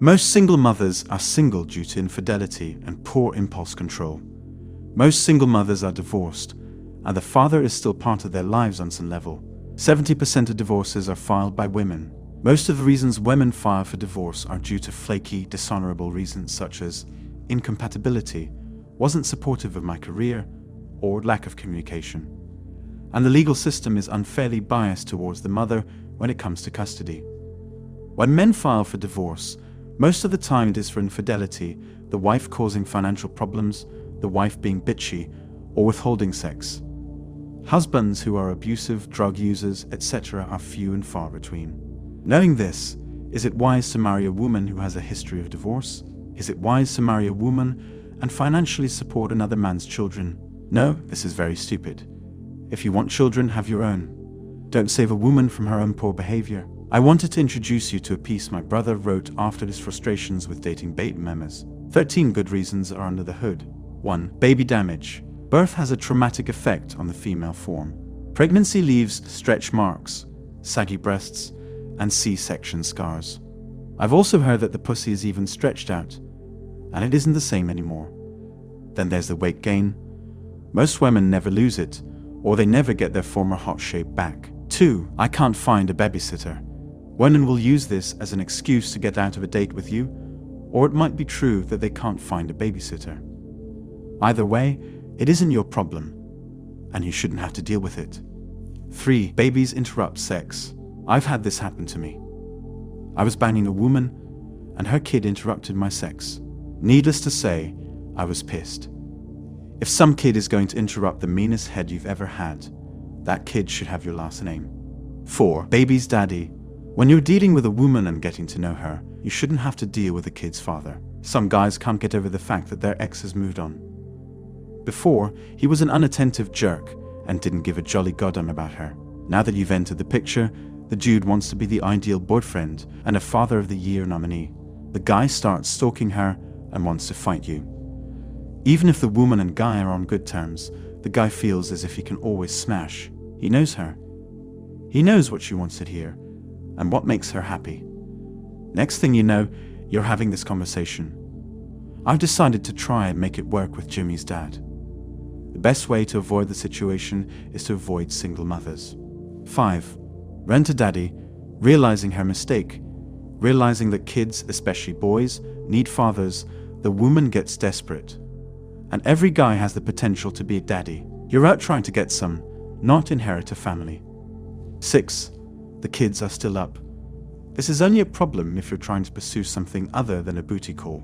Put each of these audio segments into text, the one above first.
Most single mothers are single due to infidelity and poor impulse control. Most single mothers are divorced, and the father is still part of their lives on some level. 70% of divorces are filed by women. Most of the reasons women file for divorce are due to flaky, dishonorable reasons such as incompatibility, wasn't supportive of my career, or lack of communication. And the legal system is unfairly biased towards the mother when it comes to custody. When men file for divorce, most of the time it is for infidelity, the wife causing financial problems, the wife being bitchy, or withholding sex. Husbands who are abusive, drug users, etc. are few and far between. Knowing this, is it wise to marry a woman who has a history of divorce? Is it wise to marry a woman and financially support another man's children? No, this is very stupid. If you want children, have your own. Don't save a woman from her own poor behavior. I wanted to introduce you to a piece my brother wrote after his frustrations with dating baby mamas. 13 good reasons are under the hood. 1. Baby damage. Birth has a traumatic effect on the female form. Pregnancy leaves stretch marks, saggy breasts, and C-section scars. I've also heard that the pussy is even stretched out, and it isn't the same anymore. Then there's the weight gain. Most women never lose it, or they never get their former hot shape back. 2. I can't find a babysitter. Women will use this as an excuse to get out of a date with you, or it might be true that they can't find a babysitter. Either way, it isn't your problem, and you shouldn't have to deal with it. 3. Babies interrupt sex. I've had this happen to me. I was banging a woman, and her kid interrupted my sex. Needless to say, I was pissed. If some kid is going to interrupt the meanest head you've ever had, that kid should have your last name. 4. Baby's daddy. When you're dealing with a woman and getting to know her, you shouldn't have to deal with the kid's father. Some guys can't get over the fact that their ex has moved on. Before, he was an unattentive jerk and didn't give a jolly goddamn about her. Now that you've entered the picture, the dude wants to be the ideal boyfriend and a Father of the Year nominee. The guy starts stalking her and wants to fight you. Even if the woman and guy are on good terms, the guy feels as if he can always smash. He knows her. He knows what she wants to hear and what makes her happy. Next thing you know, you're having this conversation. I've decided to try and make it work with Jimmy's dad. The best way to avoid the situation is to avoid single mothers. 5. Run to daddy, realizing her mistake. Realizing that kids, especially boys, need fathers, the woman gets desperate. And every guy has the potential to be a daddy. You're out trying to get some, not inherit a family. 6. The kids are still up. This is only a problem if you're trying to pursue something other than a booty call.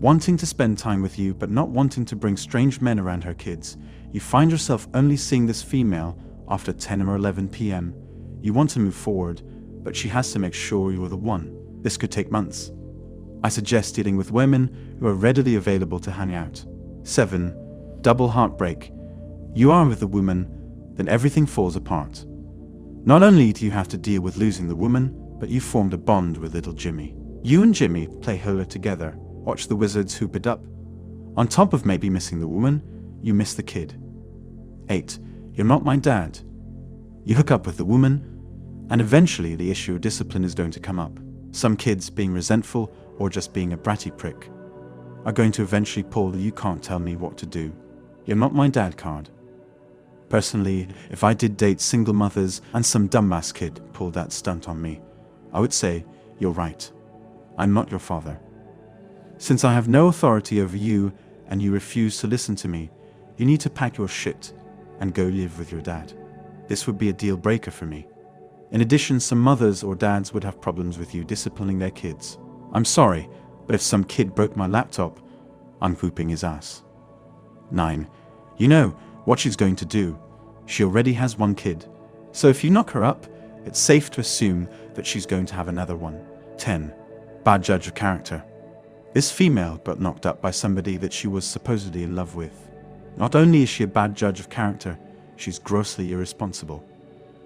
Wanting to spend time with you but not wanting to bring strange men around her kids, you find yourself only seeing this female after 10 or 11 p.m. You want to move forward, but she has to make sure you're the one. This could take months. I suggest dealing with women who are readily available to hang out. 7. Double heartbreak. You are with the woman, then everything falls apart. Not only do you have to deal with losing the woman, but you formed a bond with little Jimmy. You and Jimmy play hula together, watch the Wizards hoop it up. On top of maybe missing the woman, you miss the kid. 8. You're not my dad. You hook up with the woman, and eventually the issue of discipline is going to come up. Some kids, being resentful or just being a bratty prick, are going to eventually pull the "you can't tell me what to do, you're not my dad" card. Personally, if I did date single mothers and some dumbass kid pulled that stunt on me, I would say, "You're right. I'm not your father. Since I have no authority over you and you refuse to listen to me, you need to pack your shit and go live with your dad." This would be a deal breaker for me. In addition, some mothers or dads would have problems with you disciplining their kids. I'm sorry, but if some kid broke my laptop, I'm whooping his ass. 9. You know what she's going to do. She already has one kid. So if you knock her up, it's safe to assume that she's going to have another one. 10. Bad judge of character. This female got knocked up by somebody that she was supposedly in love with. Not only is she a bad judge of character, she's grossly irresponsible.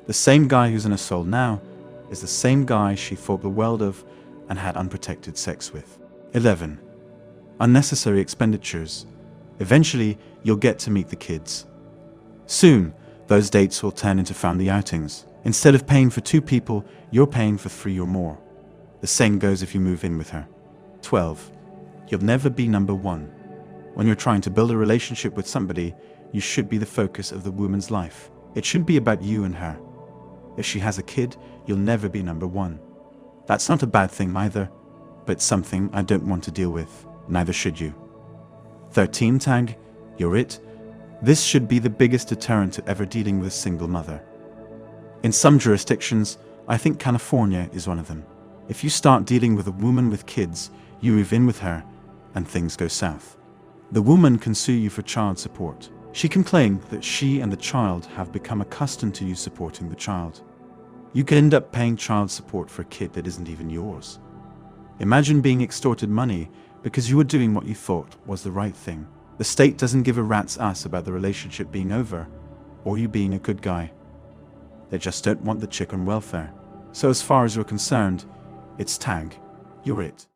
The same guy who's in her soul now is the same guy she thought the world of and had unprotected sex with. 11. Unnecessary expenditures. Eventually, you'll get to meet the kids. Soon, those dates will turn into family outings. Instead of paying for 2 people, you're paying for 3 or more. The same goes if you move in with her. 12. You'll never be number one. When you're trying to build a relationship with somebody, you should be the focus of the woman's life. It should be about you and her. If she has a kid, you'll never be number one. That's not a bad thing either, but something I don't want to deal with. Neither should you. 13 tag, you're it. This should be the biggest deterrent to ever dealing with a single mother. In some jurisdictions, I think California is one of them. If you start dealing with a woman with kids, you move in with her, and things go south. The woman can sue you for child support. She can claim that she and the child have become accustomed to you supporting the child. You could end up paying child support for a kid that isn't even yours. Imagine being extorted money because you were doing what you thought was the right thing. The state doesn't give a rat's ass about the relationship being over or you being a good guy. They just don't want the chick on welfare. So as far as you're concerned, it's tag, you're it.